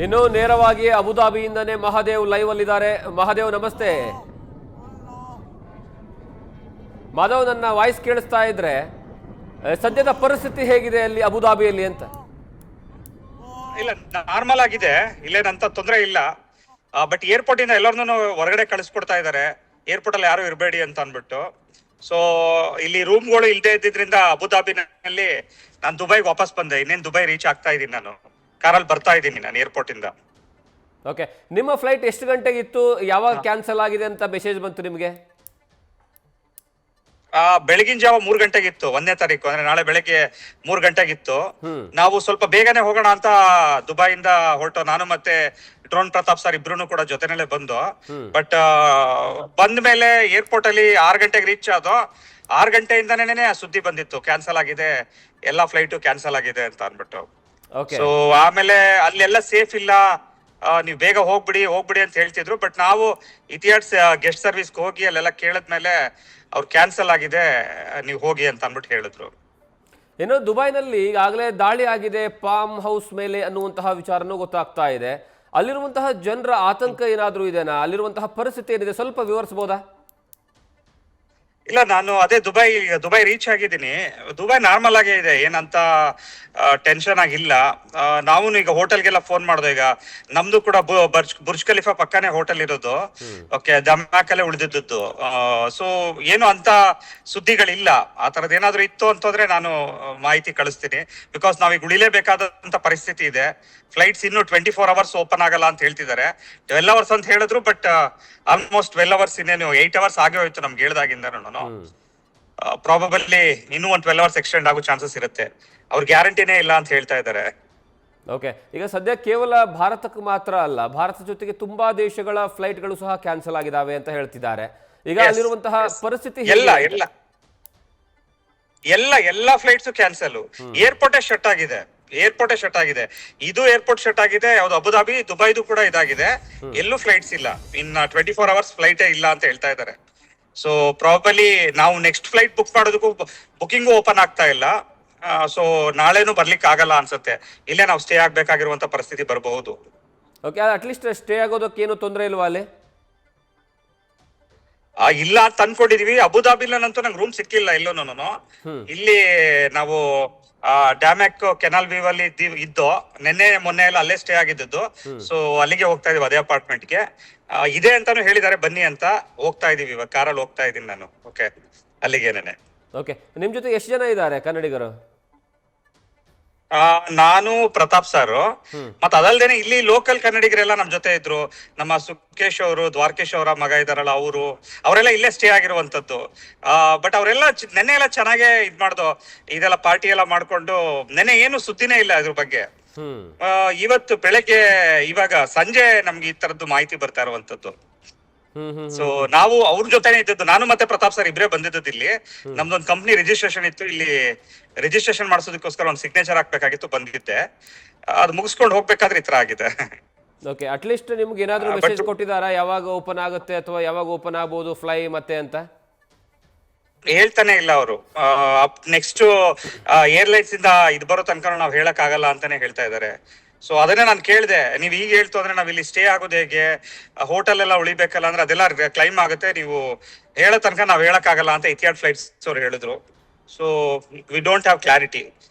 ಇನ್ನು ನೇರವಾಗಿ ಅಬುದಾಬಿಯಿಂದನೇ ಮಹಾದೇವ್ ಲೈವ್ ಅಲ್ಲಿದ್ದಾರೆ. ಮಹಾದೇವ್ ನಮಸ್ತೆ. ಮಾಧವ್, ನನ್ನ ವಾಯ್ಸ್ ಕೇಳಿಸ್ತಾ ಇದ್ರೆ ಸದ್ಯದ ಪರಿಸ್ಥಿತಿ ಹೇಗಿದೆ ಅಲ್ಲಿ ಅಬುದಾಬಿಯಲ್ಲಿ ಅಂತ? ಇಲ್ಲ, ನಾರ್ಮಲ್ ಆಗಿದೆ, ಇಲ್ಲೇನಂತ ತೊಂದರೆ ಇಲ್ಲ. ಬಟ್ ಏರ್ಪೋರ್ಟ್ ಇಂದ ಎಲ್ಲರನ್ನೂ ಹೊರಗಡೆ ಕಳಿಸ್ಕೊಡ್ತಾ ಇದ್ದಾರೆ. ಏರ್ಪೋರ್ಟ್ ಅಲ್ಲಿ ಯಾರು ಇರಬೇಡಿ ಅಂತ ಅನ್ಬಿಟ್ಟು. ಸೊ ಇಲ್ಲಿ ರೂಮ್ಗಳು ಇಲ್ಲದೆ ಇದ್ದಿದ್ರಿಂದ ಅಬುದಾಬಿನಲ್ಲಿ ನಾನು ದುಬೈಗೆ ವಾಪಸ್ ಬಂದೆ. ಇನ್ನೇನು ದುಬೈ ರೀಚ್ ಆಗ್ತಾ ಇದ್ದೀನಿ, ನಾನು ಕಾರಲ್ಲಿ ಬರ್ತಾ ಇದ್ದೀನಿ ನಾನು ಏರ್ಪೋರ್ಟ್ ಇಂದ. ಓಕೆ, ನಿಮ್ಮ ಫ್ಲೈಟ್ ಎಷ್ಟು ಗಂಟೆಗೆ ಇತ್ತು? ಯಾವಾಗ ಕ್ಯಾನ್ಸಲ್ ಆಗಿದೆ ಅಂತ ಮೆಸೇಜ್ ಬಂತು ನಿಮಗೆ? ಬೆಳಗಿನ ಜಾವ 3 ಗಂಟೆಗಿತ್ತು, 1ನೇ ತಾರೀಕು, ಅಂದ್ರೆ ನಾಳೆ ಬೆಳಗ್ಗೆ 3 ಗಂಟೆಗಿತ್ತು. ನಾವು ಸ್ವಲ್ಪ ಬೇಗನೆ ಹೋಗೋಣ ಅಂತ ದುಬೈಯಿಂದ ಹೊರಟು, ನಾನು ಮತ್ತೆ ಡ್ರೋನ್ ಪ್ರತಾಪ್ ಸರ್ ಇಬ್ರು ಕೂಡ ಜೊತೆನಲ್ಲೇ ಬಂದು. ಬಟ್ ಬಂದ ಮೇಲೆ ಏರ್ಪೋರ್ಟ್ ಅಲ್ಲಿ 6 ಗಂಟೆಗೆ ರೀಚ್ ಆದೋ. 6 ಗಂಟೆಯಿಂದನೇ ಸುದ್ದಿ ಬಂದಿತ್ತು, ಕ್ಯಾನ್ಸಲ್ ಆಗಿದೆ, ಎಲ್ಲಾ ಫ್ಲೈಟು ಕ್ಯಾನ್ಸಲ್ ಆಗಿದೆ ಅಂತ ಅನ್ಬಿಟ್ಟು. ಸೊ ಆಮೇಲೆ ಅಲ್ಲೆಲ್ಲ ಸೇಫ್ ಇಲ್ಲ, ನೀವು ಬೇಗ ಹೋಗ್ಬಿಡಿ ಅಂತ ಹೇಳ್ತಿದ್ರು. ಬಟ್ ನಾವು ಇತಿಹಾಸ್ ಗೆಸ್ಟ್ ಸರ್ವಿಸ್ಗೆ ಹೋಗಿ ಅಲ್ಲೆಲ್ಲ ಕೇಳಿದ್ಮೇಲೆ ಅವ್ರು ಕ್ಯಾನ್ಸಲ್ ಆಗಿದೆ, ನೀವು ಹೋಗಿ ಅಂತ ಅಂದ್ಬಿಟ್ಟು ಹೇಳಿದ್ರು. ಏನೋ ದುಬೈನಲ್ಲಿ ಈಗಾಗಲೇ ದಾಳಿ ಆಗಿದೆ ಪಾಮ್ ಹೌಸ್ ಮೇಲೆ ಅನ್ನುವಂತಹ ವಿಚಾರನೂ ಗೊತ್ತಾಗ್ತಾ ಇದೆ. ಅಲ್ಲಿರುವಂತಹ ಜನರ ಆತಂಕ ಏನಾದರೂ ಇದೆನಾ? ಅಲ್ಲಿರುವಂತಹ ಪರಿಸ್ಥಿತಿ ಏನಿದೆ ಸ್ವಲ್ಪ ವಿವರಿಸಬಹುದಾ? ಇಲ್ಲ, ನಾನು ಅದೇ ದುಬೈ ರೀಚ್ ಆಗಿದ್ದೀನಿ. ದುಬೈ ನಾರ್ಮಲ್ ಆಗೇ ಇದೆ, ಏನಂತ ಟೆನ್ಷನ್ ಆಗಿಲ್ಲ. ನಾವು ಈಗ ಹೋಟೆಲ್ಗೆಲ್ಲ ಫೋನ್ ಮಾಡ್ದೆ. ಈಗ ನಮ್ದು ಕೂಡ ಬುರ್ಜ್ ಖಲೀಫಾ ಪಕ್ಕನೇ ಹೋಟೆಲ್ ಇರೋದು. ಓಕೆ, ದಮ್ಮಾಕಲ್ಲೇ ಉಳಿದಿದ್ದು. ಸೊ ಏನು ಅಂತ ಸುದ್ದಿಗಳಿಲ್ಲ. ಆ ತರದ್ ಏನಾದ್ರು ಇತ್ತು ಅಂತಂದ್ರೆ ನಾನು ಮಾಹಿತಿ ಕಳಿಸ್ತೀನಿ. ಬಿಕಾಸ್ ನಾವೀಗ ಉಳಿಲೇಬೇಕಾದಂತ ಪರಿಸ್ಥಿತಿ ಇದೆ. ಫ್ಲೈಟ್ಸ್ ಇನ್ನು 24 ಅವರ್ಸ್ ಓಪನ್ ಆಗಲ್ಲ ಅಂತ ಹೇಳ್ತಿದ್ದಾರೆ. 12 ಅವರ್ಸ್ ಅಂತ ಹೇಳಿದ್ರು, ಬಟ್ ಆಲ್ಮೋಸ್ಟ್ 12 ಅವರ್ಸ್ ಇನ್ನೇನು 8 ಅವರ್ಸ್ ಆಗೇ ಹೋಯ್ತು ನಮ್ಗೆ ಹೇಳ್ದಾಗಿಂದ. ಪ್ರಾಬಬಲಿ ಇನ್ನೂ ಒಂದು 12 ಅವರ್ಸ್ ಎಕ್ಸ್ಟೆಂಡ್ ಆಗೋ ಚಾನ್ಸಸ್ ಇರುತ್ತೆ. ಅವ್ರ ಗ್ಯಾರಂಟಿನೇ ಇಲ್ಲ ಅಂತ ಹೇಳ್ತಾ ಇದ್ದಾರೆ. ಓಕೆ, ಈಗ ಸದ್ಯ ಕೇವಲ ಭಾರತಕ್ಕೆ ಮಾತ್ರ ಅಲ್ಲ, ಭಾರತ ಜೊತೆಗೆ ತುಂಬಾ ದೇಶಗಳ ಫ್ಲೈಟ್ಗಳು ಸಹ ಕ್ಯಾನ್ಸಲ್ ಆಗಿದಾವೆ ಅಂತ ಹೇಳ್ತಿದ್ದಾರೆ. ಈಗ ಅಲ್ಲಿರುವಂತಹ ಪರಿಸ್ಥಿತಿ ಎಲ್ಲ ಫ್ಲೈಟ್ಸ್ ಕ್ಯಾನ್ಸಲ್. ಏರ್ಪೋರ್ಟೇ ಶಟ್ ಆಗಿದೆ. ಇದು ಏರ್ಪೋರ್ಟ್ ಶಟ್ ಆಗಿದೆ. ಯಾವ್ದು ಅಬುದಾಬಿ, ದುಬೈದು ಕೂಡ ಇದಾಗಿದೆ. ಎಲ್ಲೂ ಫ್ಲೈಟ್ಸ್ ಇಲ್ಲ. ಇನ್ನ 24 ಅವರ್ಸ್ ಫ್ಲೈಟೇ ಇಲ್ಲ ಅಂತ ಹೇಳ್ತಾ ಇದ್ದಾರೆ. ಸೊ ಪ್ರಾಬಲಿ ನಾವು ನೆಕ್ಸ್ಟ್ ಫ್ಲೈಟ್ ಬುಕ್ ಮಾಡೋದಕ್ಕೂ ಬುಕಿಂಗು ಓಪನ್ ಆಗ್ತಾ ಇಲ್ಲ. ಸೊ ನಾಳೆನೂ ಬರ್ಲಿಕ್ಕೆ ಆಗಲ್ಲ ಅನ್ಸುತ್ತೆ. ಇಲ್ಲೇ ನಾವು ಸ್ಟೇ ಆಗ್ಬೇಕಾಗಿರುವಂತ ಪರಿಸ್ಥಿತಿ ಬರಬಹುದು. ಓಕೆ, ಅಟ್ಲೀಸ್ಟ್ ಸ್ಟೇ ಆಗೋದಕ್ಕೆ ಏನು ತೊಂದರೆ ಇಲ್ವಾ ಅಲ್ಲಿ? ಇಲ್ಲ ಅಂತ ಅನ್ಕೊಂಡಿದೀವಿ. ಅಬುದಾಬಿಲಂತೂ ನಂಗೆ ರೂಮ್ ಸಿಕ್ಕಿಲ್ಲ ಎಲ್ಲೂನು. ಇಲ್ಲಿ ನಾವು ಡ್ಯಾಮ್ಯಾಕ್ ಕೆನಾಲ್ ವ್ಯೂ ಅಲ್ಲಿ ಇದ್ದು ಮೊನ್ನೆ ಎಲ್ಲ ಅಲ್ಲೇ ಸ್ಟೇ ಆಗಿದ್ದು. ಸೊ ಅಲ್ಲಿಗೆ ಹೋಗ್ತಾ ಇದೀವಿ, ಅದೇ ಅಪಾರ್ಟ್ಮೆಂಟ್ಗೆ ಇದೆ ಅಂತಾನು ಹೇಳಿದ್ದಾರೆ. ಬನ್ನಿ ಅಂತ ಹೋಗ್ತಾ ಇದೀವಿ. ಇವಾಗ ಕಾರಲ್ಲಿ ಹೋಗ್ತಾ ಇದೀನಿ ನಾನು. ಓಕೆ, ಅಲ್ಲಿಗೇನೆ. ಓಕೆ, ನಿಮ್ ಜೊತೆ ಎಷ್ಟು ಜನ ಇದ್ದಾರೆ ಕನ್ನಡಿಗರು? ನಾನು, ಪ್ರತಾಪ್ ಸರ್, ಮತ್ತ ಅದಲ್ದೇನೆ ಇಲ್ಲಿ ಲೋಕಲ್ ಕನ್ನಡಿಗರೆಲ್ಲ ನಮ್ ಜೊತೆ ಇದ್ರು. ನಮ್ಮ ಸುಖೇಶ್ ಅವರು, ದ್ವಾರಕೇಶ್ ಅವರ ಮಗ ಇದಾರಲ್ಲ, ಅವರೆಲ್ಲ ಇಲ್ಲೇ ಸ್ಟೇ ಆಗಿರುವಂತದ್ದು. ಬಟ್ ಅವರೆಲ್ಲ ನೆನ್ನೆ ಎಲ್ಲ ಚೆನ್ನಾಗೆ ಮಾಡ್ದು, ಇದೆಲ್ಲ ಪಾರ್ಟಿ ಎಲ್ಲ ಮಾಡ್ಕೊಂಡು. ನೆನ್ನೆ ಏನು ಸುದ್ದಿನೇ ಇಲ್ಲ ಇದ್ರ ಬಗ್ಗೆ. ಇವತ್ತು ಬೆಳಗ್ಗೆ ಇವಾಗ ಸಂಜೆ ನಮ್ಗೆ ಈ ತರದ್ದು ಮಾಹಿತಿ ಬರ್ತಾ ಇರುವಂತದ್ದು. ಸೊ ನಾವು ಅವ್ರ ಜೊತೆನೆ ಇದ್ದದ್ದು. ನಾನು ಮತ್ತೆ ಪ್ರತಾಪ್ ಸರ್ ಇಬ್ರೇ ಬಂದಿದ್ದು ಇಲ್ಲಿ. ನಮ್ದೊಂದು ಕಂಪ್ನಿ ರಿಜಿಸ್ಟ್ರೇಷನ್ ಇತ್ತು. ಇಲ್ಲಿ ರಿಜಿಸ್ಟ್ರೇಷನ್ ಮಾಡಿಸೋದಕ್ಕೋಸ್ಕರ ಒಂದು ಸಿಗ್ನೇಚರ್ ಹಾಕ್ಬೇಕಾಗಿತ್ತು, ಬಂದಿದ್ದೆ. ಅದು ಮುಗಿಸ್ಕೊಂಡು ಹೋಗ್ಬೇಕಾದ್ರೆ ಈ ತರ ಆಗಿದೆ. ಓಕೆ, ಅಟ್ಲೀಸ್ಟ್ ನಿಮ್ಗೆ ಏನಾದ್ರು ಮೆಸೇಜ್ ಕೊಟ್ಟಿದಾರಾ ಯಾವಾಗ ಓಪನ್ ಆಗುತ್ತೆ ಅಥವಾ ಯಾವಾಗ ಓಪನ್ ಆಗ್ಬೋದು ಫ್ಲೈ ಮತ್ತೆ ಅಂತ? ಹೇಳ್ತಾನೆ ಇಲ್ಲ ಅವರು. ನೆಕ್ಸ್ಟ್ ಏರ್ಲೈನ್ಸ್ ಇಂದ ಇದು ಬರೋ ತನಕ ನಾವ್ ಹೇಳಕ್ ಆಗಲ್ಲ ಅಂತಾನೆ ಹೇಳ್ತಾ ಇದಾರೆ. ಸೊ ಅದನ್ನೇ ನಾನು ಕೇಳಿದೆ, ನೀವ್ ಈಗ ಹೇಳ್ತು ಅಂದ್ರೆ ನಾವ್ ಇಲ್ಲಿ ಸ್ಟೇ ಆಗೋದು ಹೇಗೆ, ಹೋಟೆಲ್ ಎಲ್ಲ ಉಳಿಬೇಕಲ್ಲ, ಅಂದ್ರೆ ಅದೆಲ್ಲ ಕ್ಲೈಮ್ ಆಗುತ್ತೆ, ನೀವು ಹೇಳೋ ತನಕ ನಾವ್ ಹೇಳಕ್ ಆಗಲ್ಲ ಅಂತ ಇತಿಹಾಡ್ ಫ್ಲೈಟ್ಸ್ ಅವ್ರು ಹೇಳಿದ್ರು. So we don't have clarity.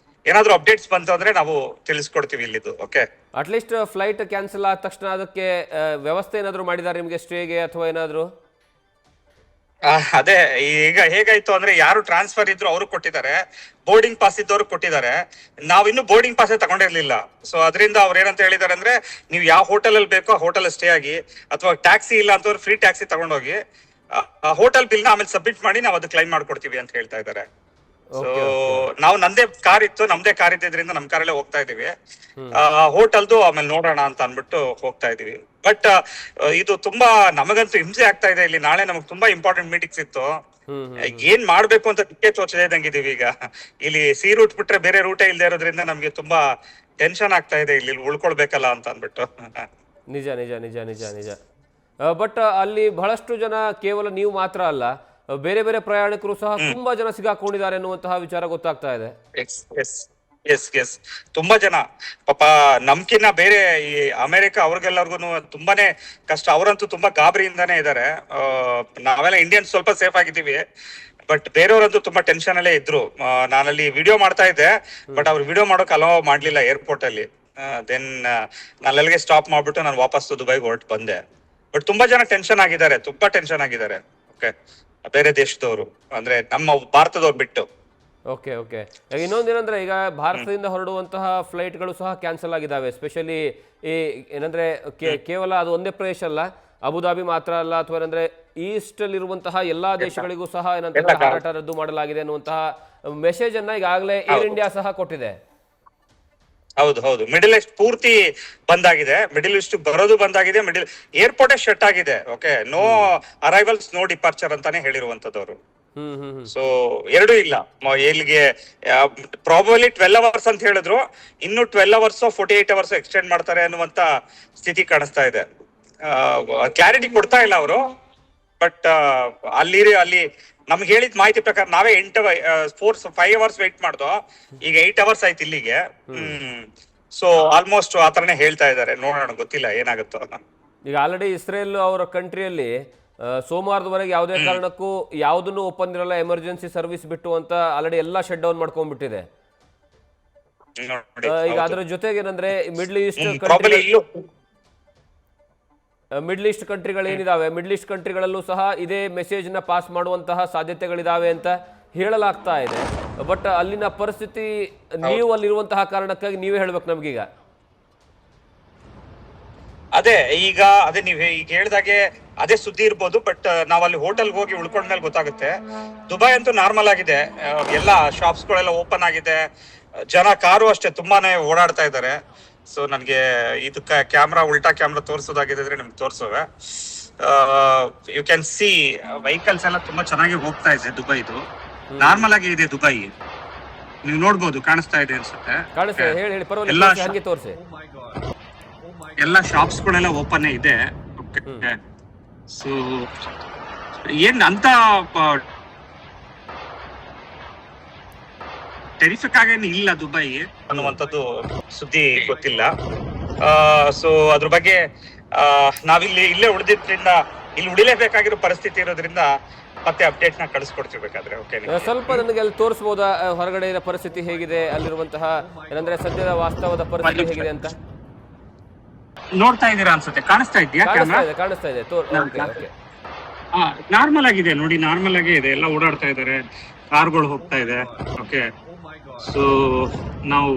ಏನಾದ್ರು ಅಪ್ಡೇಟ್ಸ್ ಬಂತು ಅಂದ್ರೆ ನಾವು ತಿಳಿಸ್ಕೊಡ್ತೀವಿ ಇಲ್ಲಿದ್ದು. ಓಕೆ, ಅಟ್ಲೀಸ್ಟ್ ಫ್ಲೈಟ್ ಕ್ಯಾನ್ಸಲ್ ಆದ ತಕ್ಷಣ ಅದಕ್ಕೆ ವ್ಯವಸ್ಥೆ ಏನಾದ್ರು ಮಾಡಿದ್ದಾರೆ ನಿಮ್ಗೆ ಸ್ಟೇಗೆ ಅಥವಾ ಏನಾದ್ರು? ಅದೇ ಈಗ ಹೇಗಾಯ್ತು ಅಂದ್ರೆ, ಯಾರು ಟ್ರಾನ್ಸ್ಫರ್ ಇದ್ರು ಅವರು ಕೊಟ್ಟಿದ್ದಾರೆ, ಬೋರ್ಡಿಂಗ್ ಪಾಸ್ ಇದ್ದವ್ರು ಕೊಟ್ಟಿದ್ದಾರೆ. ನಾವಿನ್ನು ಬೋರ್ಡಿಂಗ್ ಪಾಸೇ ತಗೊಂಡಿರ್ಲಿಲ್ಲ. ಸೊ ಅದರಿಂದ ಅವ್ರು ಏನಂತ ಹೇಳಿದಾರೆ ಅಂದ್ರೆ, ನೀವು ಯಾವ ಹೋಟೆಲ್ ಅಲ್ಲಿ ಬೇಕೋ ಹೋಟೆಲ್ ಸ್ಟೇ ಆಗಿ, ಅಥವಾ ಟ್ಯಾಕ್ಸಿ ಇಲ್ಲ ಅಂತವ್ರು ಫ್ರೀ ಟ್ಯಾಕ್ಸಿ ತಗೊಂಡೋಗಿ ಹೋಟೆಲ್ ಬಿಲ್ ನ ಆಮೇಲೆ ಸಬ್ಮಿಟ್ ಮಾಡಿ ನಾವು ಅದು ಕ್ಲೈಮ್ ಮಾಡ್ಕೊಡ್ತೀವಿ ಅಂತ ಹೇಳ್ತಾ ಇದ್ದಾರೆ. ಸೊ ನಾವು ನಮ್ದೇ ಕಾರ್ ಇದ್ದಿದ್ರಿಂದ ನಮ್ ಕಾರಲ್ಲೇ ಹೋಗ್ತಾ ಇದೀವಿ. ಹೋಟೆಲ್ದು ಆಮೇಲೆ ನೋಡೋಣ ಅಂತ ಅನ್ಬಿಟ್ಟು ಹೋಗ್ತಾ ಇದೀವಿ. ಬಟ್ ಇದು ತುಂಬಾ ನಮಗಂತೂ ಹಿಂಸೆ ಆಗ್ತಾ ಇದೆ ಇಲ್ಲಿ. ನಾಳೆ ನಮಗ್ ತುಂಬಾ ಇಂಪಾರ್ಟೆಂಟ್ ಮೀಟಿಂಗ್ಸ್ ಇತ್ತು. ಏನ್ ಮಾಡ್ಬೇಕು ಅಂತ ದಿಕ್ಕೆ ತೋಚದಂಗಿದೀವಿ ಈಗ. ಇಲ್ಲಿ ಸಿ ರೂಟ್ ಬಿಟ್ರೆ ಬೇರೆ ರೂಟೇ ಇಲ್ದೇ ಇರೋದ್ರಿಂದ ನಮ್ಗೆ ತುಂಬಾ ಟೆನ್ಷನ್ ಆಗ್ತಾ ಇದೆ ಇಲ್ಲಿ ಉಳ್ಕೊಳ್ಬೇಕಲ್ಲ ಅಂತ ಅನ್ಬಿಟ್ಟು. ನಿಜ ನಿಜ ನಿಜ ನಿಜ ನಿಜ. ಬಟ್ ಅಲ್ಲಿ ಬಹಳಷ್ಟು ಜನ, ಕೇವಲ ನೀವು ಮಾತ್ರ ಅಲ್ಲ, ಬೇರೆ ಬೇರೆ ಪ್ರಯಾಣಿಕರು ಸಹ ತುಂಬಾ ಜನ ಸಿಗಾಕೊಂಡಿದ್ದಾರೆ ಅನ್ನುವಂತಹ ವಿಚಾರ ಗೊತ್ತಾಗ್ತಾ ಇದೆ. ಎಸ್ ತುಂಬಾ ಜನ ಪಾಪ ನಮ್ಕಿನ್ನ ಬೇರೆ ಈ ಅಮೆರಿಕ ಅವ್ರಿಗೆಲ್ಲರಿಗೂ ತುಂಬಾನೇ ಕಷ್ಟ. ಅವರಂತೂ ತುಂಬಾ ಗಾಬರಿಯಿಂದಾನೇ ಇದ್ದಾರೆ. ನಾವೆಲ್ಲ ಇಂಡಿಯನ್ಸ್ ಸ್ವಲ್ಪ ಸೇಫ್ ಆಗಿದ್ದೀವಿ, ಬಟ್ ಬೇರೆಯವರಂತೂ ತುಂಬಾ ಟೆನ್ಷನ್ ಅಲ್ಲೇ ಇದ್ರು. ನಾನಲ್ಲಿ ವಿಡಿಯೋ ಮಾಡ್ತಾ ಇದ್ದೆ, ಬಟ್ ಅವ್ರು ವಿಡಿಯೋ ಮಾಡೋಕೆ ಅಲೋ ಮಾಡ್ಲಿಲ್ಲ ಏರ್ಪೋರ್ಟ್ ಅಲ್ಲಿ. ದೆನ್ ನಾನು ಅಲ್ಲಿಗೆ ಸ್ಟಾಪ್ ಮಾಡ್ಬಿಟ್ಟು ನಾನು ವಾಪಸ್ ದುಬೈಗೆ ಹೊರಟು ಬಂದೆ. ಬಟ್ ತುಂಬಾ ಜನ ಟೆನ್ಷನ್ ಆಗಿದ್ದಾರೆ, ತುಂಬಾ ಟೆನ್ಷನ್ ಆಗಿದ್ದಾರೆ. ಓಕೆ, ಬೇರೆ ದೇಶದವರು ಅಂದ್ರೆ ನಮ್ಮ ಭಾರತದವ್ರು ಬಿಟ್ಟು. Okay okay. ಇನ್ನೊಂದೇನಂದ್ರೆ ಈಗ ಭಾರತದಿಂದ ಹೊರಡುವಂತಹ ಫ್ಲೈಟ್ಗಳು ಸಹ ಕ್ಯಾನ್ಸಲ್ ಆಗಿದ್ದಾವೆ. ಎಸ್ಪೆಷಲಿ ಈ ಏನಂದ್ರೆ ಕೇವಲ ಅದು ಒಂದೇ ಪ್ರದೇಶ ಅಲ್ಲ, ಅಬುದಾಬಿ ಮಾತ್ರ ಅಲ್ಲ, ಅಥವಾ ಏನಂದ್ರೆ ಈಸ್ಟ್ ಅಲ್ಲಿ ಇರುವಂತಹ ಎಲ್ಲಾ ದೇಶಗಳಿಗೂ ಸಹ ಏನಂತಂದ್ರೆ ಹಾರಾಟ ರದ್ದು ಮಾಡಲಾಗಿದೆ ಅನ್ನುವಂತಹ ಮೆಸೇಜ್ ಅನ್ನ ಈಗಾಗಲೇ ಏರ್ ಇಂಡಿಯಾ ಸಹ ಕೊಟ್ಟಿದೆ. ಹೌದು, ಮಿಡಲ್ ಈಸ್ಟ್ ಪೂರ್ತಿ ಬಂದಾಗಿದೆ. ಮಿಡಲ್ ಈಸ್ಟ್ ಬರೋದು ಬಂದಾಗಿದೆ. ಏರ್ಪೋರ್ಟ್ ಶಟ್ ಆಗಿದೆ. Okay, no arrivals no departure ಅಂತಾನೆ ಹೇಳಿರುವಂತದವರು. ಸೊ ಎರಡೂ ಇಲ್ಲ. ಇಲ್ಲಿಗೆ ಪ್ರಾಬಲಿ 12 ಅವರ್ಸ್ ಅಂತ ಹೇಳಿದ್ರು, ಇನ್ನು 12 ಅವರ್ಸ್ 48 ಅವರ್ಸ್ ಎಕ್ಸ್ಟೆಂಡ್ ಮಾಡ್ತಾರೆ ಅನ್ನುವಂತ ಸ್ಥಿತಿ ಕಾಣಿಸ್ತಾ ಇದೆ. ಕ್ಲಾರಿಟಿ ಕೊಡ್ತಾ ಇಲ್ಲ ಅವರು. ಬಟ್ ಅಲ್ಲಿ ನಮ್ಗೆ ಹೇಳಿದ ಮಾಹಿತಿ ಪ್ರಕಾರ ನಾವೇ 5 ಅವರ್ಸ್ ವೇಟ್ ಮಾಡ್ದೋ, ಈಗ 8 ಅವರ್ಸ್ ಆಯ್ತು ಇಲ್ಲಿಗೆ. ಸೊ ಆಲ್ಮೋಸ್ಟ್ ಆತರನೇ ಹೇಳ್ತಾ ಇದ್ದಾರೆ. ನೋಡೋಣ, ಗೊತ್ತಿಲ್ಲ ಏನಾಗುತ್ತೋ. ಈಗ ಆಲ್ರೆಡಿ ಇಸ್ರೇಲ್ ಅವರ ಕಂಟ್ರಿಯಲ್ಲಿ ಸೋಮವಾರದವರೆಗೆ ಯಾವುದೇ ಕಾರಣಕ್ಕೂ ಯಾವುದನ್ನು ಓಪನ್ ಇರಲ್ಲ, ಎಮರ್ಜೆನ್ಸಿ ಸರ್ವಿಸ್ ಬಿಟ್ಟು ಅಂತ ಆಲ್ರೆಡಿ ಎಲ್ಲ ಶಟ್ ಡೌನ್ ಮಾಡ್ಕೊಂಡ್ಬಿಟ್ಟಿದೆ. ಈಗ ಅದರ ಜೊತೆಗೆ ಏನಂದ್ರೆ ಮಿಡ್ಲ್ ಈಸ್ಟ್ ಕಂಟ್ರಿಗಳು ಏನಿದಾವೆ, ಮಿಡ್ಲ್ ಈಸ್ಟ್ ಕಂಟ್ರಿಗಳಲ್ಲೂ ಸಹ ಇದೇ ಮೆಸೇಜ್ ನ ಪಾಸ್ ಮಾಡುವಂತಹ ಸಾಧ್ಯತೆಗಳಿದಾವೆ ಅಂತ ಹೇಳಲಾಗ್ತಾ ಇದೆ. ಬಟ್ ಅಲ್ಲಿನ ಪರಿಸ್ಥಿತಿ ನೀವು ಅಲ್ಲಿರುವಂತಹ ಕಾರಣಕ್ಕಾಗಿ ನೀವೇ ಹೇಳ್ಬೇಕು ನಮ್ಗೀಗ. ಅದೇ ನೀವ್ ಈಗ ಹೇಳ್ದಾಗೆ ಅದೇ ಸುದ್ದಿ ಇರ್ಬೋದು. ಬಟ್ ನಾವ್ ಅಲ್ಲಿ ಹೋಟೆಲ್ ಹೋಗಿ ಉಳ್ಕೊಂಡ್ಮೇಲೆ ಗೊತ್ತಾಗುತ್ತೆ. ದುಬೈ ಅಂತೂ ನಾರ್ಮಲ್ ಆಗಿದೆ. ಎಲ್ಲ ಶಾಪ್ಸ್ ಗಳೆಲ್ಲ ಓಪನ್ ಆಗಿದೆ. ಜನ ಕಾರು ಅಷ್ಟೇ ತುಂಬಾನೇ ಓಡಾಡ್ತಾ ಇದ್ದಾರೆ. ಸೊ ನನ್ಗೆ ಇದು ಕ್ಯಾಮ್ರಾ ಉಲ್ಟಾ ಕ್ಯಾಮ್ರಾ ತೋರ್ಸೋದಾಗಿದ್ರೆ ನಿಮ್ಗೆ ತೋರ್ಸೋವೆ. ಯು ಕ್ಯಾನ್ ಸಿ ವೆಹಿಕಲ್ಸ್ ಎಲ್ಲ ತುಂಬಾ ಚೆನ್ನಾಗಿ ಹೋಗ್ತಾ ಇದೆ. ದುಬೈದು ನಾರ್ಮಲ್ ಆಗಿ ಇದೆ. ದುಬೈ ನೀವು ನೋಡ್ಬೋದು, ಕಾಣಿಸ್ತಾ ಇದೆ ಅನ್ಸುತ್ತೆ. ಎಲ್ಲ ಶಾಪ್ಸ್ ಗಳೆಲ್ಲ ಓಪನ್ ಇದೆ. ಸೊ ಏನ್ ಅಂತ ಟೆರಿಫಿಕ್ ಆಗೇನು ಇಲ್ಲ ದುಬೈ ಅನ್ನುವಂಥದ್ದು ಸುದ್ದಿ ಗೊತ್ತಿಲ್ಲ. ಸೊ ಅದ್ರ ಬಗ್ಗೆ ಇಲ್ಲೇ ಉಳಿದಿದ್ರಿಂದ, ಇಲ್ಲಿ ಉಳಿಲೇಬೇಕಾಗಿರೋ ಪರಿಸ್ಥಿತಿ ಇರೋದ್ರಿಂದ ಮತ್ತೆ ಅಪ್ಡೇಟ್ ನ ಕಳಿಸ್ಕೊಡ್ತಿರ್ಬೇಕಾದ್ರೆ. ಓಕೆ, ಸ್ವಲ್ಪ ನನಗೆ ಅಲ್ಲಿ ತೋರಿಸಬಹುದಾ ಹೊರಗಡೆ ಪರಿಸ್ಥಿತಿ ಹೇಗಿದೆ, ಅಲ್ಲಿರುವಂತಹ ಏನಂದ್ರೆ ಸದ್ಯದ ವಾಸ್ತವದ ಪರಿಸ್ಥಿತಿ ಹೇಗಿದೆ ಅಂತ? ನೋಡ್ತಾ ಇದ್ದೀರಾ ಅನ್ಸುತ್ತೆ. ಕಾಣಿಸ್ತಾ ಇದೆಯಾ? ಕಾಣಿಸ್ತಾ ಇದೆ. ನಾರ್ಮಲ್ ಆಗಿದೆ ನೋಡಿ, ನಾರ್ಮಲ್ ಆಗೇ ಇದೆ. ಎಲ್ಲ ಓಡಾಡ್ತಾ ಇದಾರೆ, ಕಾರ್ಗಳು ಹೋಗ್ತಾ ಇದೆ. ಓಕೆ, ಸೊ ನಾವು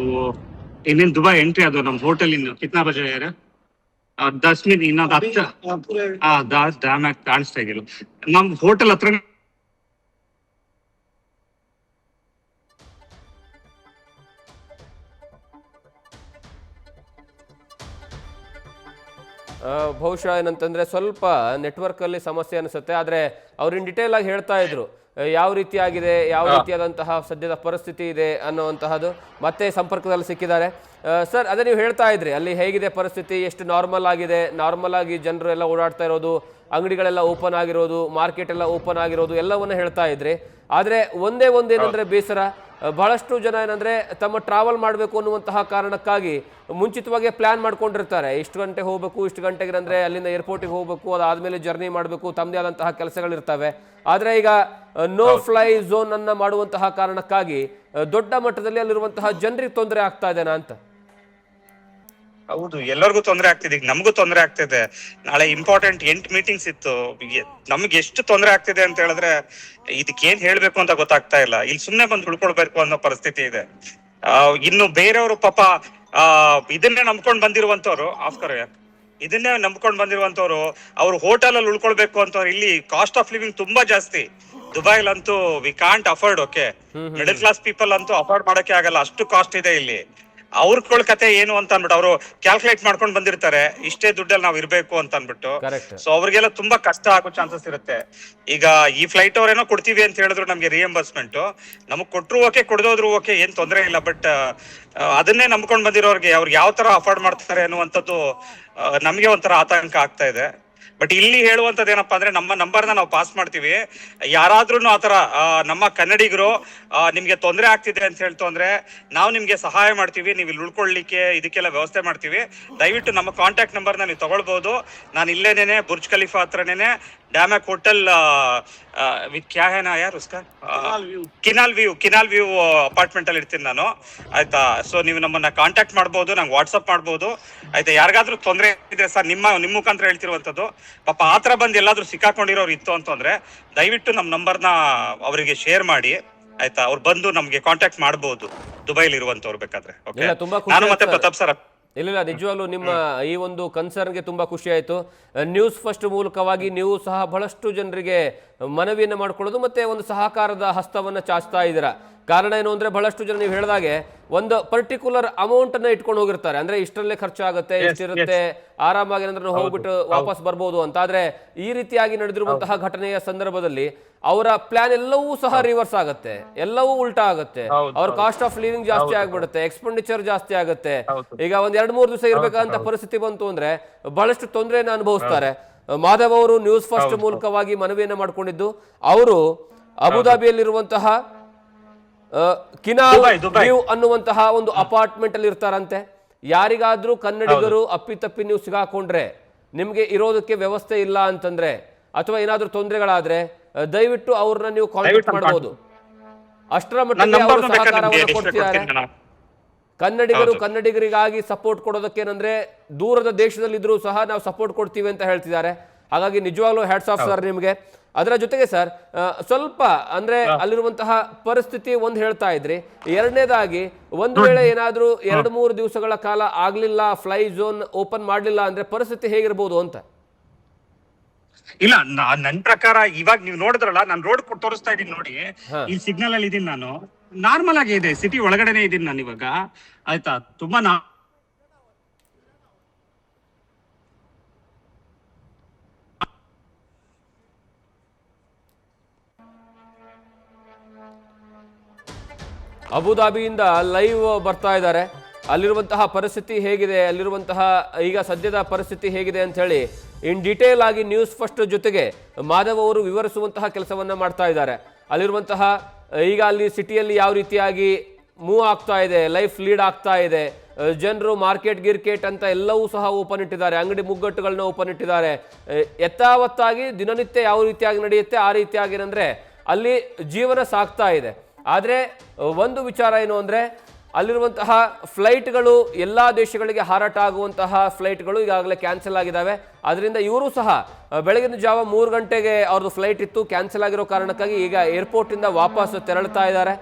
ಇನ್ನೇನ್ ದುಬೈ ಎಂಟ್ರಿ ಅದು ನಮ್ಮ ಹೋಟೆಲ್ ಇನ್ನು ಕಿತ್ನಾ ಬಜೆ 10 ಮಿನಿಟ್ ಇನ್ನೊಂದು 10 ಡ್ಯಾಮ್ ಕಾಣಿಸ್ತಾ ಇದೆಯಲ್ಲ ನಮ್ ಹೋಟೆಲ್ ಹತ್ರ. ಬಹುಶಃ ಏನಂತಂದ್ರೆ ಸ್ವಲ್ಪ ನೆಟ್ವರ್ಕ್ ಅಲ್ಲಿ ಸಮಸ್ಯೆ ಅನಿಸುತ್ತೆ. ಆದ್ರೆ ಅವ್ರು ಇನ್ ಡಿಟೇಲ್ ಆಗಿ ಹೇಳ್ತಾ ಇದ್ರು ಯಾವ ರೀತಿ ಆಗಿದೆ, ಯಾವ ರೀತಿಯಾದಂತಹ ಸದ್ಯದ ಪರಿಸ್ಥಿತಿ ಇದೆ ಅನ್ನುವಂತಹದ್ದು. ಮತ್ತೆ ಸಂಪರ್ಕದಲ್ಲಿ ಸಿಕ್ಕಿದ್ದಾರೆ. ಸರ್, ಅದೇ ನೀವು ಹೇಳ್ತಾ ಇದ್ರಿ ಅಲ್ಲಿ ಹೇಗಿದೆ ಪರಿಸ್ಥಿತಿ, ಎಷ್ಟು ನಾರ್ಮಲ್ ಆಗಿದೆ, ನಾರ್ಮಲ್ ಆಗಿ ಜನರು ಎಲ್ಲ ಓಡಾಡ್ತಾ ಇರೋದು, ಅಂಗಡಿಗಳೆಲ್ಲ ಓಪನ್ ಆಗಿರೋದು, ಮಾರ್ಕೆಟ್ ಎಲ್ಲ ಓಪನ್ ಆಗಿರೋದು ಎಲ್ಲವನ್ನ ಹೇಳ್ತಾ ಇದ್ರಿ. ಆದ್ರೆ ಒಂದೇನಂದ್ರೆ ಬೇಸರ, ಬಹಳಷ್ಟು ಜನ ಏನಂದ್ರೆ ತಮ್ಮ ಟ್ರಾವೆಲ್ ಮಾಡಬೇಕು ಅನ್ನುವಂತಹ ಕಾರಣಕ್ಕಾಗಿ ಮುಂಚಿತವಾಗಿ ಪ್ಲಾನ್ ಮಾಡ್ಕೊಂಡಿರ್ತಾರೆ. ಇಷ್ಟು ಗಂಟೆ ಹೋಗ್ಬೇಕು, ಇಷ್ಟು ಗಂಟೆಗೆ ಅಂದ್ರೆ ಅಲ್ಲಿಂದ ಏರ್ಪೋರ್ಟಿಗೆ ಹೋಗ್ಬೇಕು, ಅದಾದ್ಮೇಲೆ ಜರ್ನಿ ಮಾಡಬೇಕು, ತಮ್ಮದೇ ಆದಂತಹ ಕೆಲಸಗಳಿರ್ತವೆ. ಆದ್ರೆ ಈಗ ನೋ ಫ್ಲೈ ಝೋನ್ ಅನ್ನ ಮಾಡುವಂತಹ ಕಾರಣಕ್ಕಾಗಿ ದೊಡ್ಡ ಮಟ್ಟದಲ್ಲಿ ಅಲ್ಲಿರುವಂತಹ ಜನರಿಗೆ ತೊಂದರೆ ಆಗ್ತಾ ಇದೆನಾ ಅಂತ? ಹೌದು, ಎಲ್ಲರಿಗೂ ತೊಂದರೆ ಆಗ್ತಿದೆ. ಈಗ ನಮಗೂ ತೊಂದರೆ ಆಗ್ತಿದೆ. ನಾಳೆ ಇಂಪಾರ್ಟೆಂಟ್ 8 ಮೀಟಿಂಗ್ಸ್ ಇತ್ತು. ನಮ್ಗೆ ಎಷ್ಟು ತೊಂದರೆ ಆಗ್ತಿದೆ ಅಂತ ಹೇಳಿದ್ರೆ ಇದಕ್ಕೇನ್ ಹೇಳ್ಬೇಕು ಅಂತ ಗೊತ್ತಾಗ್ತಾ ಇಲ್ಲ. ಇಲ್ಲಿ ಸುಮ್ನೆ ಬಂದು ಉಳ್ಕೊಳ್ಬೇಕು ಅನ್ನೋ ಪರಿಸ್ಥಿತಿ ಇದೆ. ಇನ್ನು ಬೇರೆಯವರು ಪಾಪ ಇದನ್ನೇ ನಂಬ್ಕೊಂಡ್ ಬಂದಿರುವಂತವ್ರು ಅವ್ರು ಹೋಟೆಲ್ ಅಲ್ಲಿ ಉಳ್ಕೊಳ್ಬೇಕು ಅಂತವ್ರು. ಇಲ್ಲಿ ಕಾಸ್ಟ್ ಆಫ್ ಲಿವಿಂಗ್ ತುಂಬಾ ಜಾಸ್ತಿ ದುಬೈಲಂತೂ. We can't afford. Okay, middle class people ಅಂತೂ ಅಫೋರ್ಡ್ ಮಾಡಕ್ಕೆ ಆಗಲ್ಲ, ಅಷ್ಟು ಕಾಸ್ಟ್ ಇದೆ ಇಲ್ಲಿ. ಅವ್ರ ಕತೆ ಏನು ಅಂತ ಅನ್ಬಿಟ್ಟು ಅವರು ಕ್ಯಾಲ್ಕುಲೇಟ್ ಮಾಡ್ಕೊಂಡು ಬಂದಿರ್ತಾರೆ, ಇಷ್ಟೇ ದುಡ್ಡಲ್ಲಿ ನಾವ್ ಇರ್ಬೇಕು ಅಂತ ಅನ್ಬಿಟ್ಟು. ಸೊ ಅವ್ರಿಗೆಲ್ಲ ತುಂಬಾ ಕಷ್ಟ ಆಗೋ ಚಾನ್ಸಸ್ ಇರುತ್ತೆ. ಈಗ ಈ ಫ್ಲೈಟ್ ಅವ್ರೇನೋ ಕೊಡ್ತೀವಿ ಅಂತ ಹೇಳಿದ್ರು ನಮ್ಗೆ ರಿಯಂಬರ್ಸ್ಮೆಂಟ್. ನಮಗ್ ಕೊಟ್ರು ಓಕೆ, ಕೊಡದೋದ್ರು ಓಕೆ, ಏನ್ ತೊಂದರೆ ಇಲ್ಲ. ಬಟ್ ಅದನ್ನೇ ನಂಬ್ಕೊಂಡ್ ಬಂದಿರೋರ್ಗೆ ಅವ್ರು ಯಾವ ತರ ಅಫೋರ್ಡ್ ಮಾಡ್ತಾರೆ ಅನ್ನುವಂಥದ್ದು ನಮ್ಗೆ ಒಂಥರ ಆತಂಕ ಆಗ್ತಾ ಇದೆ. ಬಟ್ ಇಲ್ಲಿ ಹೇಳುವಂತದ್ದು ಏನಪ್ಪಾ ಅಂದ್ರೆ ನಮ್ಮ ನಂಬರ್ನ ನಾವು ಪಾಸ್ ಮಾಡ್ತೀವಿ. ಯಾರಾದ್ರೂ ಆತರ ನಮ್ಮ ಕನ್ನಡಿಗರು ನಿಮ್ಗೆ ತೊಂದರೆ ಆಗ್ತಿದೆ ಅಂತ ಹೇಳ್ತು ಅಂದ್ರೆ ನಾವು ನಿಮ್ಗೆ ಸಹಾಯ ಮಾಡ್ತೀವಿ. ನೀವು ಇಲ್ಲಿ ಉಳ್ಕೊಳ್ಳಿಕ್ಕೆ ಇದಕ್ಕೆಲ್ಲ ವ್ಯವಸ್ಥೆ ಮಾಡ್ತೀವಿ. ದಯವಿಟ್ಟು ನಮ್ಮ ಕಾಂಟ್ಯಾಕ್ಟ್ ನಂಬರ್ನ ನೀವು ತಗೊಳ್ಬಹುದು. ನಾನು ಇಲ್ಲೇನೇನೆ ಬುರ್ಜ್ ಖಲೀಫಾ ಹತ್ರನೇನೆ डैमैक होटल विथ क्या है ना यार उसका किनाल व्यू अपार्टमेंट ಅಲ್ಲಿ ಇರ್ತೀನಿ ನಾನು ಆಯ್ತಾ. ಸೊ ನೀವು ನಮ್ಮನ್ನ ಕಾಂಟ್ಯಾಕ್ಟ್ ಮಾಡಬಹುದು, ನಂಗೆ ವಾಟ್ಸ್ಆಪ್ ಮಾಡಬಹುದು ಆಯ್ತಾ. ಯಾರಿಗಾದ್ರೂ ತೊಂದರೆ ಇದ್ರೆ ಸರ್ ನಿಮ್ಮ ಮುಖಾಂತರ ಹೇಳ್ತಿರುವಂತದ್ದು, ಪಾಪ ಆತರ ಬಂದು ಎಲ್ಲಾದ್ರೂ ಸಿಕ್ಕಾಕೊಂಡಿರೋರು ಇತ್ತು ಅಂತಂದ್ರೆ ದಯವಿಟ್ಟು ನಮ್ಮ ನಂಬರ್ನ ಅವರಿಗೆ ಶೇರ್ ಮಾಡಿ ಆಯ್ತಾ. ಅವ್ರು ಬಂದು ನಮ್ಗೆ ಕಾಂಟ್ಯಾಕ್ಟ್ ಮಾಡಬಹುದು ದುಬೈಲಿ ಇರುವಂತವ್ರು ಬೇಕಾದ್ರೆ. ನಾನು ಮತ್ತೆ ಪ್ರತಾಪ್ ಸರ್ ಇಲ್ಲ ನಿಜವಾಗ್ಲೂ ನಿಮ್ಮ ಈ ಒಂದು ಕನ್ಸರ್ನ್ಗೆ ತುಂಬಾ ಖುಷಿ ಆಯಿತು. ನ್ಯೂಸ್ ಫಸ್ಟ್ ಮೂಲಕವಾಗಿ ನೀವು ಸಹ ಬಹಳಷ್ಟು ಜನರಿಗೆ ಮನವಿಯನ್ನು ಮಾಡ್ಕೊಳ್ಳೋದು ಮತ್ತೆ ಒಂದು ಸಹಕಾರದ ಹಸ್ತವನ್ನು ಚಾಚ್ತಾ ಇದ್ದೀರಾ. ಕಾರಣ ಏನು ಅಂದರೆ ಬಹಳಷ್ಟು ಜನ ನೀವು ಹೇಳಿದಾಗೆ ಒಂದು ಪರ್ಟಿಕ್ಯುಲರ್ ಅಮೌಂಟನ್ನು ಇಟ್ಕೊಂಡು ಹೋಗಿರ್ತಾರೆ. ಅಂದರೆ ಇಷ್ಟರಲ್ಲೇ ಖರ್ಚಾಗುತ್ತೆ, ಇಷ್ಟಿರುತ್ತೆ, ಆರಾಮಾಗಿ ಏನಾದ್ರೂ ಹೋಗ್ಬಿಟ್ಟು ವಾಪಸ್ ಬರ್ಬೋದು ಅಂತ. ಆದರೆ ಈ ರೀತಿಯಾಗಿ ನಡೆದಿರುವಂತಹ ಘಟನೆಯ ಸಂದರ್ಭದಲ್ಲಿ ಅವರ ಪ್ಲಾನ್ ಎಲ್ಲವೂ ಸಹ ರಿವರ್ಸ್ ಆಗುತ್ತೆ, ಎಲ್ಲವೂ ಉಲ್ಟಾ ಆಗುತ್ತೆ. ಅವ್ರ ಕಾಸ್ಟ್ ಆಫ್ ಲಿವಿಂಗ್ ಜಾಸ್ತಿ ಆಗ್ಬಿಡುತ್ತೆ, ಎಕ್ಸ್ಪೆಂಡಿಚರ್ ಜಾಸ್ತಿ ಆಗುತ್ತೆ. ಈಗ ಒಂದ್ 2-3 ದಿವಸ ಇರ್ಬೇಕಂತ ಪರಿಸ್ಥಿತಿ ಬಂತು ಅಂದ್ರೆ ಬಹಳಷ್ಟು ತೊಂದರೆಯನ್ನು ಅನುಭವಿಸ್ತಾರೆ. ಮಾಧವ್ ಅವರು ನ್ಯೂಸ್ ಫಸ್ಟ್ ಮೂಲಕವಾಗಿ ಮನವಿಯನ್ನು ಮಾಡ್ಕೊಂಡಿದ್ದು, ಅವರು ಅಬುದಾಬಿಯಲ್ಲಿರುವಂತಹ ಕಿನಾಲ್ ವ್ಯೂ ಅನ್ನುವಂತಹ ಒಂದು ಅಪಾರ್ಟ್ಮೆಂಟ್ ಅಲ್ಲಿ ಇರ್ತಾರಂತೆ. ಯಾರಿಗಾದ್ರೂ ಕನ್ನಡಿಗರು ಅಪ್ಪಿತಪ್ಪಿ ನೀವು ಸಿಗಾಕೊಂಡ್ರೆ, ನಿಮ್ಗೆ ಇರೋದಕ್ಕೆ ವ್ಯವಸ್ಥೆ ಇಲ್ಲ ಅಂತಂದ್ರೆ ಅಥವಾ ಏನಾದ್ರೂ ತೊಂದರೆಗಳಾದ್ರೆ ದಯವಿಟ್ಟು ಅವ್ರನ್ನ ನೀವು ಕಾಂಟ್ಯಾಕ್ಟ್ ಮಾಡಬಹುದು. ಅಷ್ಟರ ಮಟ್ಟಿಗೆ ಅವರು ಸಹಕಾರವನ್ನು ಕೊಡ್ತಿದ್ದಾರೆ. ಕನ್ನಡಿಗರಿಗಾಗಿ ಸಪೋರ್ಟ್ ಕೊಡೋದಕ್ಕೇನಂದ್ರೆ ದೂರದ ದೇಶದಲ್ಲಿದ್ರೂ ಸಹ ನಾವು ಸಪೋರ್ಟ್ ಕೊಡ್ತೀವಿ ಅಂತ ಹೇಳ್ತಿದ್ದಾರೆ. ಹಾಗಾಗಿ ನಿಜವಾಗ್ಲೂ ಹ್ಯಾಟ್ಸ್ ಆಫ್ ಸರ್ ನಿಮ್ಗೆ. ಅದರ ಜೊತೆಗೆ ಸರ್ ಸ್ವಲ್ಪ ಅಂದ್ರೆ ಅಲ್ಲಿರುವಂತಹ ಪರಿಸ್ಥಿತಿ ಒಂದು ಹೇಳ್ತಾ ಇದ್ರಿ, ಎರಡನೇದಾಗಿ ಒಂದ್ ವೇಳೆ ಏನಾದ್ರೂ 2-3 ದಿವಸಗಳ ಕಾಲ ಆಗ್ಲಿಲ್ಲ, ಫ್ಲೈ ಝೋನ್ ಓಪನ್ ಮಾಡ್ಲಿಲ್ಲ ಅಂದ್ರೆ ಪರಿಸ್ಥಿತಿ ಹೇಗಿರ್ಬೋದು ಅಂತ. ಇಲ್ಲ ನನ್ ಪ್ರಕಾರ ಇವಾಗ ನೀವು ನೋಡಿದ್ರಲ್ಲ, ನಾನು ರೋಡ್ ತೋರಿಸ್ತಾ ಇದೀನಿ ನೋಡಿ, ಈ ಸಿಗ್ನಲ್ ಅಲ್ಲಿ ಇದೀನಿ ನಾನು. ನಾರ್ಮಲ್ ಆಗಿ ಇದೆ, ಸಿಟಿ ಒಳಗಡೆನೆ ಇದೀನಿ ನಾನು ಇವಾಗ ಆಯ್ತಾ. ತುಂಬಾ ಅಬುದಾಬಿಯಿಂದ ಲೈವ್ ಬರ್ತಾ ಇದ್ದಾರೆ. ಅಲ್ಲಿರುವಂತಹ ಪರಿಸ್ಥಿತಿ ಹೇಗಿದೆ, ಅಲ್ಲಿರುವಂತಹ ಈಗ ಸದ್ಯದ ಪರಿಸ್ಥಿತಿ ಹೇಗಿದೆ ಅಂತ ಹೇಳಿ ಇನ್ ಡೀಟೇಲ್ ಆಗಿ ನ್ಯೂಸ್ ಫಸ್ಟ್ ಜೊತೆಗೆ ಮಾಧವ್ ಅವರು ವಿವರಿಸುವಂತಹ ಕೆಲಸವನ್ನ ಮಾಡ್ತಾ ಇದ್ದಾರೆ. ಅಲ್ಲಿರುವಂತಹ ಈಗ ಅಲ್ಲಿ ಸಿಟಿಯಲ್ಲಿ ಯಾವ ರೀತಿಯಾಗಿ ಮೂವ್ ಆಗ್ತಾ ಇದೆ, ಲೈಫ್ ಲೀಡ್ ಆಗ್ತಾ ಇದೆ, ಜನರು ಮಾರ್ಕೆಟ್ ಗಿರ್ಕೆಟ್ ಅಂತ ಎಲ್ಲವೂ ಸಹ ಓಪನ್ ಇಟ್ಟಿದ್ದಾರೆ, ಅಂಗಡಿ ಮುಗ್ಗಟ್ಟುಗಳನ್ನ ಓಪನ್ ಇಟ್ಟಿದ್ದಾರೆ. ಯಥಾವತ್ತಾಗಿ ದಿನನಿತ್ಯ ಯಾವ ರೀತಿಯಾಗಿ ನಡೆಯುತ್ತೆ ಆ ರೀತಿಯಾಗಿ ಏನಂದ್ರೆ ಅಲ್ಲಿ ಜೀವನ ಸಾಗ್ತಾ ಇದೆ. ಆದರೆ ಒಂದು ವಿಚಾರ ಏನು ಅಂದರೆ ಅಲ್ಲಿರುವಂತಹ ಫ್ಲೈಟ್ಗಳು ಎಲ್ಲ ದೇಶಗಳಿಗೆ ಹಾರಾಟ ಆಗುವಂತಹ ಫ್ಲೈಟ್ಗಳು ಈಗಾಗಲೇ ಕ್ಯಾನ್ಸಲ್ ಆಗಿದ್ದಾವೆ. ಅದರಿಂದ ಇವರು ಸಹ ಬೆಳಗಿನ ಜಾವ 3 ಗಂಟೆಗೆ ಅವ್ರದ್ದು ಫ್ಲೈಟ್ ಇತ್ತು, ಕ್ಯಾನ್ಸಲ್ ಆಗಿರೋ ಕಾರಣಕ್ಕಾಗಿ ಈಗ ಏರ್ಪೋರ್ಟಿಂದ ವಾಪಸ್ ತೆರಳುತ್ತಾ ಇದ್ದಾರೆ.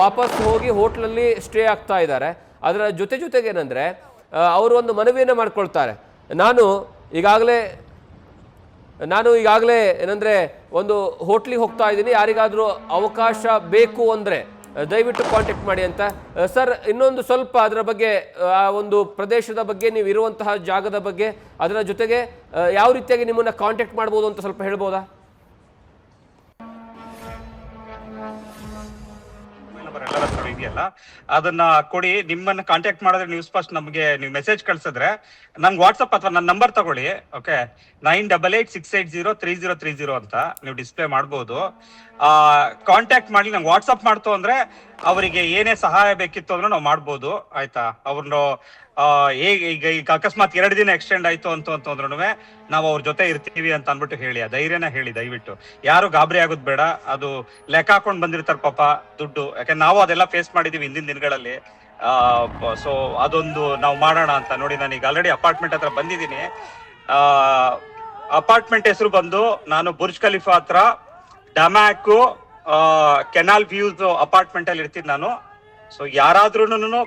ವಾಪಸ್ ಹೋಗಿ ಹೋಟ್ಲಲ್ಲಿ ಸ್ಟೇ ಆಗ್ತಾ ಇದ್ದಾರೆ. ಅದರ ಜೊತೆಗೇನೆಂದರೆ ಅವರು ಒಂದು ಮನವಿಯನ್ನು ಮಾಡ್ಕೊಳ್ತಾರೆ. ನಾನು ಈಗಾಗಲೇ ಏನಂದರೆ ಒಂದು ಹೋಟ್ಲಿಗೆ ಹೋಗ್ತಾ ಇದ್ದೀನಿ, ಯಾರಿಗಾದರೂ ಅವಕಾಶ ಬೇಕು ಅಂದರೆ ದಯವಿಟ್ಟು ಕಾಂಟ್ಯಾಕ್ಟ್ ಮಾಡಿ ಅಂತ. ಸರ್ ಇನ್ನೊಂದು ಸ್ವಲ್ಪ ಅದರ ಬಗ್ಗೆ, ಆ ಒಂದು ಪ್ರದೇಶದ ಬಗ್ಗೆ, ನೀವು ಇರುವಂತಹ ಜಾಗದ ಬಗ್ಗೆ, ಅದರ ಜೊತೆಗೆ ಯಾವ ರೀತಿಯಾಗಿ ನಿಮ್ಮನ್ನು ಕಾಂಟ್ಯಾಕ್ಟ್ ಮಾಡ್ಬೋದು ಅಂತ ಸ್ವಲ್ಪ ಹೇಳ್ಬೋದಾ? ಇದೆಯಲ್ಲ ಅದನ್ನ ಕೊಡಿ. ನಿಮ್ಮನ್ನ ಕಾಂಟ್ಯಾಕ್ಟ್ ಮಾಡಿದ್ರೆ ನ್ಯೂಸ್ ಫಸ್ಟ್ ನಮಗೆ ನೀವು ಮೆಸೇಜ್ ಕಳ್ಸಿದ್ರೆ ನಮ್ಗೆ ವಾಟ್ಸ್ಆಪ್ ಅಥವಾ ನನ್ನ ನಂಬರ್ ತಗೊಳ್ಳಿ. ಓಕೆ, 9886803030 ಅಂತ ನೀವು ಡಿಸ್ಪ್ಲೇ ಮಾಡ್ಬೋದು. ಕಾಂಟ್ಯಾಕ್ಟ್ ಮಾಡಿ ನಂಗೆ ವಾಟ್ಸ್ಆಪ್ ಮಾಡ್ತು ಅಂದ್ರೆ ಅವರಿಗೆ ಏನೇ ಸಹಾಯ ಬೇಕಿತ್ತು ಅಂದ್ರೆ ನಾವು ಮಾಡ್ಬೋದು ಆಯ್ತಾ. ಅವ್ರನ್ನ ಈಗ ಅಕಸ್ಮಾತ್ 2 ದಿನ ಎಕ್ಸ್ಟೆಂಡ್ ಆಯ್ತು ಅಂತಂದ್ರೂ ನಾವು ಅವ್ರ ಜೊತೆ ಇರ್ತೀವಿ ಅಂತ ಅನ್ಬಿಟ್ಟು ಹೇಳಿ, ಧೈರ್ಯನ ಹೇಳಿ. ದಯವಿಟ್ಟು ಯಾರು ಗಾಬರಿ ಆಗೋದ್ ಬೇಡ. ಅದು ಲೆಕ್ಕ ಹಾಕೊಂಡ್ ಬಂದಿರ್ತಾರ ಪಾಪ ದುಡ್ಡು, ಯಾಕಂದ್ರೆ ನಾವು ಅದೆಲ್ಲ ಫೇಸ್ ಮಾಡಿದೀವಿ ಹಿಂದಿನ ದಿನಗಳಲ್ಲಿ. ಸೊ ಅದೊಂದು ನಾವು ಮಾಡೋಣ ಅಂತ ನೋಡಿ. ನಾನೀಗ ಆಲ್ರೆಡಿ ಅಪಾರ್ಟ್ಮೆಂಟ್ ಹತ್ರ ಬಂದಿದ್ದೀನಿ. ಅಪಾರ್ಟ್ಮೆಂಟ್ ಹೆಸರು ಬಂದು ನಾನು ಬುರ್ಜ್ ಖಲೀಫಾ ಹತ್ರ ಡಮ್ಯಾಕ್ ಕೆನಾಲ್ ವ್ಯೂಸ್ ಅಪಾರ್ಟ್ಮೆಂಟ್ ಅಲ್ಲಿ ಇರ್ತೀನಿ ನಾನು. ಸೊ ಯಾರಾದ್ರೂ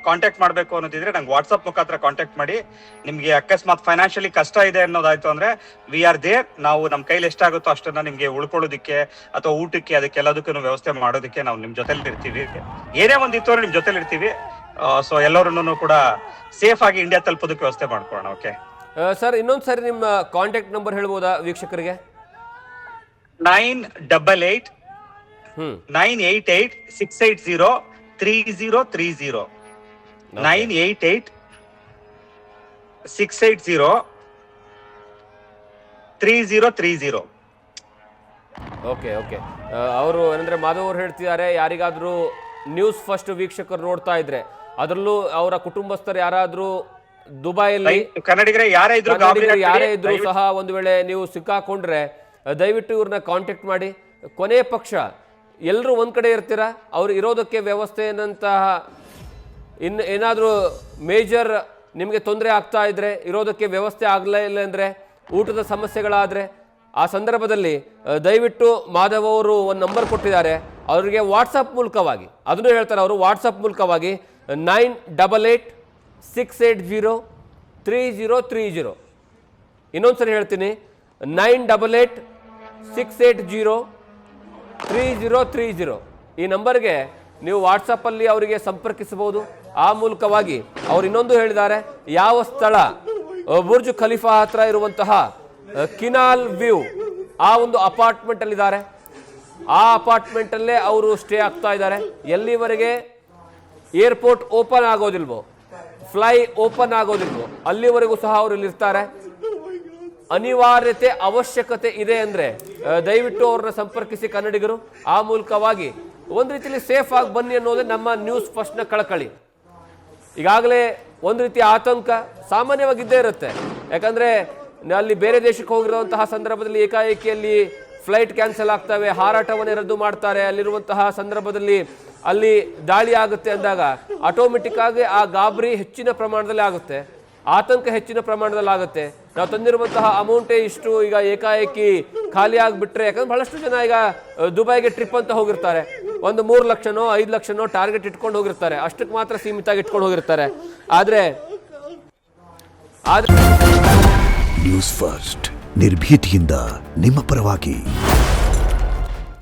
ಕಾಂಟ್ಯಾಕ್ಟ್ ಮಾಡ್ಬೇಕು ಅನ್ನೋದಿದ್ರೆ ನಂಗೆ ವಾಟ್ಸ್ಆಪ್ ಮುಖಾಂತರ ಕಾಂಟ್ಯಾಕ್ಟ್ ಮಾಡಿ. ನಿಮ್ಗೆ ಅಕಸ್ಮಾತ್ ಫೈನಾನ್ಷಿಯಲಿ ಕಷ್ಟ ಇದೆ ಅನ್ನೋದಾಯ್ತು ಅಂದ್ರೆ ವಿ ಆರ್ ದೇರ್. ನಾವು ನಮ್ ಕೈಲಿ ಎಷ್ಟಾಗುತ್ತೋ ಅಷ್ಟನ್ನ ನಿಮ್ಗೆ ಉಳ್ಕೊಳ್ಳೋದಕ್ಕೆ ಅಥವಾ ಊಟಕ್ಕೆ ಅದಕ್ಕೆಲ್ಲದಕ್ಕೂ ವ್ಯವಸ್ಥೆ ಮಾಡೋದಕ್ಕೆ ನಾವು ನಿಮ್ ಜೊತೆಲಿ ಇರ್ತೀವಿ. ಏನೇ ಒಂದಿತ್ತು ನಿಮ್ ಜೊತೆಲಿ ಇರ್ತೀವಿ. ಸೊ ಎಲ್ಲರೂ ಕೂಡ ಸೇಫ್ ಆಗಿ ಇಂಡಿಯಾ ತಲುಪೋದಕ್ಕೆ ವ್ಯವಸ್ಥೆ ಮಾಡ್ಕೊಳ್ಳೋಣ. ಓಕೆ ಸರ್, ಇನ್ನೊಂದು ಸರಿ ನಿಮ್ಮ ಕಾಂಟ್ಯಾಕ್ಟ್ ನಂಬರ್ ಹೇಳ್ಬೋದಾ ವೀಕ್ಷಕರಿಗೆ? 988 988 680 3030 988 680 3030. ಓಕೆ ಓಕೆ, ಅವರು ಏನಂದ್ರೆ ಮಾಧವ್ ಅವರು ಹೇಳ್ತಿದ್ದಾರೆ, ಯಾರಿಗಾದ್ರೂ ನ್ಯೂಸ್ ಫಸ್ಟ್ ವೀಕ್ಷಕರು ನೋಡ್ತಾ ಇದ್ರೆ, ಅದರಲ್ಲೂ ಅವರ ಕುಟುಂಬಸ್ಥರು ಯಾರಾದ್ರೂ ದುಬೈಯಲ್ಲಿ ಕನ್ನಡಿಗರೇ ಯಾರೇ ಇದ್ರು ಸಹ ಒಂದು ವೇಳೆ ನೀವು ಸಿಕ್ಕಾಕೊಂಡ್ರೆ ದಯವಿಟ್ಟು ಇವ್ರನ್ನ ಕಾಂಟ್ಯಾಕ್ಟ್ ಮಾಡಿ. ಕೊನೆ ಪಕ್ಷ ಎಲ್ಲರೂ ಒಂದ್ ಕಡೆ ಇರ್ತೀರಾ, ಅವ್ರು ಇರೋದಕ್ಕೆ ವ್ಯವಸ್ಥೆ ಏನಂತಹ ಏನಾದರೂ ಮೇಜರ್ ನಿಮಗೆ ತೊಂದರೆ ಆಗ್ತಾ ಇದ್ರೆ, ಇರೋದಕ್ಕೆ ವ್ಯವಸ್ಥೆ ಆಗಲೇ ಇಲ್ಲ ಅಂದರೆ, ಊಟದ ಸಮಸ್ಯೆಗಳಾದರೆ, ಆ ಸಂದರ್ಭದಲ್ಲಿ ದಯವಿಟ್ಟು ಮಾಧವ್ ಅವರು ಒಂದು ನಂಬರ್ ಕೊಟ್ಟಿದ್ದಾರೆ, ಅವರಿಗೆ ವಾಟ್ಸಪ್ ಮೂಲಕವಾಗಿ ಅದನ್ನು ಹೇಳ್ತಾರೆ. ಅವರು ವಾಟ್ಸಪ್ ಮೂಲಕವಾಗಿ 9886803030. ಇನ್ನೊಂದ್ಸರಿ ಹೇಳ್ತೀನಿ, 9886803030. ಈ ನಂಬರ್ಗೆ ನೀವು ವಾಟ್ಸಪ್ಪಲ್ಲಿ ಅವರಿಗೆ ಸಂಪರ್ಕಿಸಬಹುದು. ಆ ಮೂಲಕವಾಗಿ ಅವ್ರು ಇನ್ನೊಂದು ಹೇಳಿದ್ದಾರೆ, ಯಾವ ಸ್ಥಳ ಬುರ್ಜ್ ಖಲೀಫಾ ಹತ್ರ ಇರುವಂತಹ ಕಿನಾಲ್ ವ್ಯೂ ಆ ಒಂದು ಅಪಾರ್ಟ್ಮೆಂಟ್ ಅಲ್ಲಿ ಇದ್ದಾರೆ. ಆ ಅಪಾರ್ಟ್ಮೆಂಟ್ ಅಲ್ಲೇ ಅವರು ಸ್ಟೇ ಆಗ್ತಾ ಇದ್ದಾರೆ. ಎಲ್ಲಿವರೆಗೆ ಏರ್ಪೋರ್ಟ್ ಓಪನ್ ಆಗೋದಿಲ್ವೋ, ಫ್ಲೈ ಓಪನ್ ಆಗೋದಿಲ್ವೋ, ಅಲ್ಲಿವರೆಗೂ ಸಹ ಅವರು ಇಲ್ಲಿರ್ತಾರೆ. ಅನಿವಾರ್ಯತೆ ಅವಶ್ಯಕತೆ ಇದೆ ಅಂದ್ರೆ ದಯವಿಟ್ಟು ಅವ್ರನ್ನ ಸಂಪರ್ಕಿಸಿ ಕನ್ನಡಿಗರು. ಆ ಮೂಲಕವಾಗಿ ಒಂದು ರೀತಿಯಲ್ಲಿ ಸೇಫ್ ಆಗಿ ಬನ್ನಿ ಅನ್ನೋದೇ ನಮ್ಮ ನ್ಯೂಸ್ ಫಸ್ಟ್ ನ ಕಳಕಳಿ. ಈಗಾಗಲೇ ಒಂದು ರೀತಿ ಆತಂಕ ಸಾಮಾನ್ಯವಾಗಿದ್ದೇ ಇರುತ್ತೆ. ಯಾಕಂದ್ರೆ ಅಲ್ಲಿ ಬೇರೆ ದೇಶಕ್ಕೆ ಹೋಗಿರುವಂತಹ ಸಂದರ್ಭದಲ್ಲಿ ಏಕಾಏಕಿಯಲ್ಲಿ ಫ್ಲೈಟ್ ಕ್ಯಾನ್ಸಲ್ ಆಗ್ತವೆ, ಹಾರಾಟವನ್ನು ರದ್ದು ಮಾಡ್ತಾರೆ. ಅಲ್ಲಿರುವಂತಹ ಸಂದರ್ಭದಲ್ಲಿ ಅಲ್ಲಿ ದಾಳಿ ಆಗುತ್ತೆ ಅಂದಾಗ ಆಟೋಮೆಟಿಕ್ ಆಗಿ ಆ ಗಾಬರಿ ಹೆಚ್ಚಿನ ಪ್ರಮಾಣದಲ್ಲಿ ಆಗುತ್ತೆ, ಆತಂಕ ಹೆಚ್ಚಿನ ಪ್ರಮಾಣದಲ್ಲಿ ಆಗುತ್ತೆ. ನಾವು ತಂದಿರುವಂತಹ ಅಮೌಂಟೇ ಇಷ್ಟು, ಈಗ ಏಕಾಏಕಿ ಖಾಲಿ ಆಗಿಬಿಟ್ರೆ, ಯಾಕಂದ್ರೆ ಬಹಳಷ್ಟು ಜನ ಈಗ ದುಬೈಗೆ ಟ್ರಿಪ್ ಅಂತ ಹೋಗಿರ್ತಾರೆ, ಒಂದು 3 ಲಕ್ಷನೋ 5 ಲಕ್ಷನೋ ಟಾರ್ಗೆಟ್ ಇಟ್ಕೊಂಡು ಹೋಗಿರ್ತಾರೆ, ಅಷ್ಟಕ್ಕೆ ಮಾತ್ರ ಸೀಮಿತ ಆಗಿ ಇಟ್ಕೊಂಡು ಹೋಗಿರ್ತಾರೆ. ಆದ್ರೆ ನ್ಯೂಸ್ ಫಸ್ಟ್ ನಿರ್ಭೀತಿಯಿಂದ ನಿಮ್ಮ ಪರವಾಗಿ.